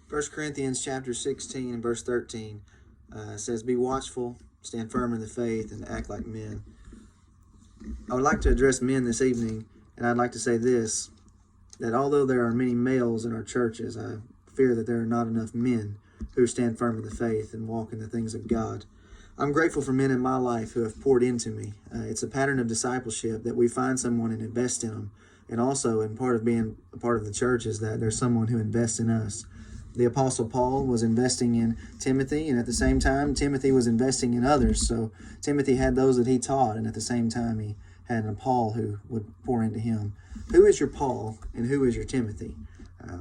1 Corinthians chapter 16 and verse 13 says, "Be watchful, stand firm in the faith, and act like men." I would like to address men this evening, and I'd like to say this, that although there are many males in our churches, I fear that there are not enough men who stand firm in the faith and walk in the things of God. I'm grateful for men in my life who have poured into me. It's a pattern of discipleship that we find someone and invest in them. And also, in part of being a part of the church, is that there's someone who invests in us. The Apostle Paul was investing in Timothy, and at the same time, Timothy was investing in others. So Timothy had those that he taught, and at the same time, he had a Paul who would pour into him. Who is your Paul, and who is your Timothy?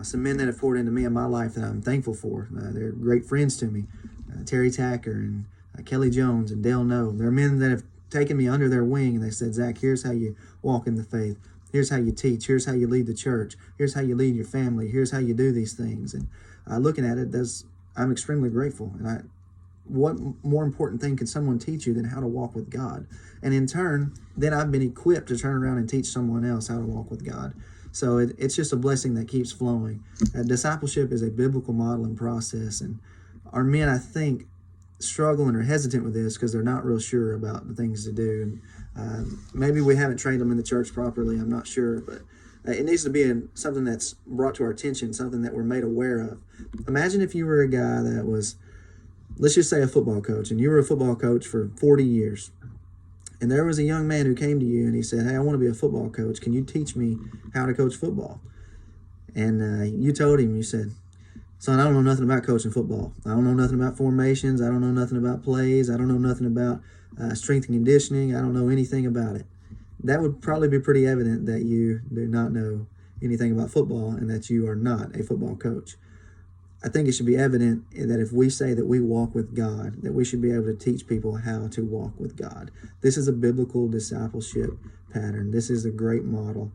Some men that have poured into me in my life that I'm thankful for. They're great friends to me. Terry Tacker and Kelly Jones and Dale No. They're men that have taken me under their wing, and they said, "Zach, here's how you walk in the faith. Here's how you teach. Here's how you lead the church. Here's how you lead your family. Here's how you do these things." And looking at it, I'm extremely grateful. And what more important thing can someone teach you than how to walk with God? And in turn, then I've been equipped to turn around and teach someone else how to walk with God. So it's just a blessing that keeps flowing. Discipleship is a biblical model and process. And our men, I think, struggle and are hesitant with this because they're not real sure about the things to do. And maybe we haven't trained them in the church properly. I'm not sure, but it needs to be something that's brought to our attention, something that we're made aware of. Imagine if you were a guy that was, let's just say, a football coach, and you were a football coach for 40 years. And there was a young man who came to you and he said, "Hey, I want to be a football coach. Can you teach me how to coach football?" And you told him, you said, "Son, I don't know nothing about coaching football. I don't know nothing about formations. I don't know nothing about plays. I don't know nothing about strength and conditioning. I don't know anything about it." That would probably be pretty evident that you do not know anything about football and that you are not a football coach. I think it should be evident that if we say that we walk with God, that we should be able to teach people how to walk with God. This is a biblical discipleship pattern. This is a great model.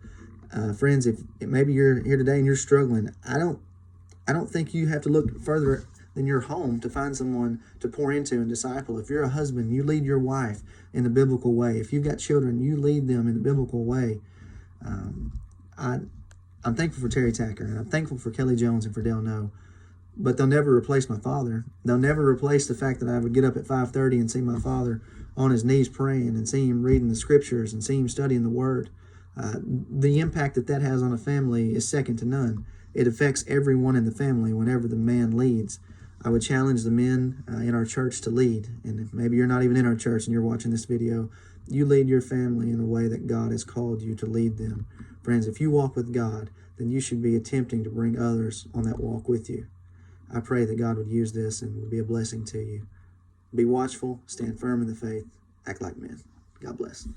Friends, if maybe you're here today and you're struggling, I don't think you have to look further than your home to find someone to pour into and disciple. If you're a husband, you lead your wife in the biblical way. If you've got children, you lead them in the biblical way. I'm thankful for Terry Tacker, and I'm thankful for Kelly Jones and for Dale No. But they'll never replace my father. They'll never replace the fact that I would get up at 5:30 and see my father on his knees praying and see him reading the scriptures and see him studying the word. The impact that has on a family is second to none. It affects everyone in the family whenever the man leads. I would challenge the men in our church to lead. And if maybe you're not even in our church and you're watching this video, you lead your family in the way that God has called you to lead them. Friends, if you walk with God, then you should be attempting to bring others on that walk with you. I pray that God would use this and would be a blessing to you. Be watchful, stand firm in the faith, act like men. God bless.